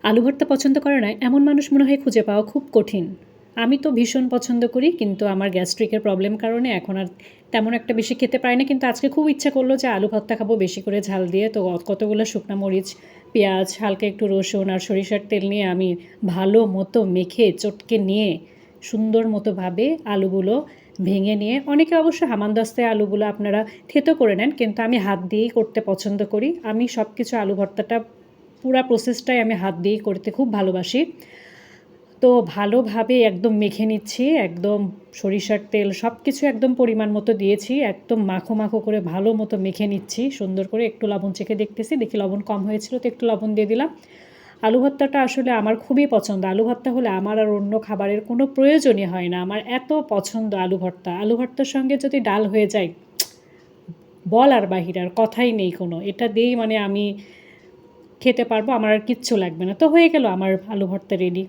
আলু ভর্তা পছন্দ করে না এমন মানুষ মনে হয় খুঁজে পাওয়া খুব কঠিন। আমি তো ভীষণ পছন্দ করি, কিন্তু আমার গ্যাস্ট্রিকের প্রবলেম কারণে এখন আর তেমন একটা বেশি খেতে পারি না। কিন্তু আজকে খুব ইচ্ছা করলো যে আলু ভর্তা খাবো বেশি করে ঝাল দিয়ে। তো কতগুলো শুকনো মরিচ, পেঁয়াজ, হালকা একটু রসুন আর সরিষার তেল নিয়ে আমি ভালো মতো মেখে চটকে নিয়ে সুন্দর মতোভাবে আলুগুলো ভেঙে নিয়ে, অনেকে অবশ্য হামানদিস্তায় আলুগুলো আপনারা থেতো করে নেন, কিন্তু আমি হাত দিয়েই করতে পছন্দ করি। আমি সব কিছু আলু ভর্তাটা পুরা প্রসেসটাই আমি হাত দিয়েই করতে খুব ভালোবাসি। তো ভালোভাবে একদম মেখে নিচ্ছি, একদম সরিষার তেল সব কিছু একদম পরিমাণ মতো দিয়েছি, একদম মাখো মাখো করে ভালো মতো মেখে নিচ্ছি সুন্দর করে। একটু লবণ চেখে দেখতেছি, দেখি লবণ কম হয়েছিল তো একটু লবণ দিয়ে দিলাম। আলু ভর্তাটা আসলে আমার খুবই পছন্দ। আলু ভর্তা হলে আমার আর অন্য খাবারের কোনো প্রয়োজনই হয় না। আমার এত পছন্দ আলু ভর্তা। আলু ভর্তার সঙ্গে যদি ডাল হয়ে যায়, বলার বাহিরে আর কথাই নেই কোনো। এটা দিয়েই মানে আমি খেতে পারবো, আমার আর কিচ্ছু লাগবে না। তো হয়ে গেল আমার আলু ভর্তা রেডি।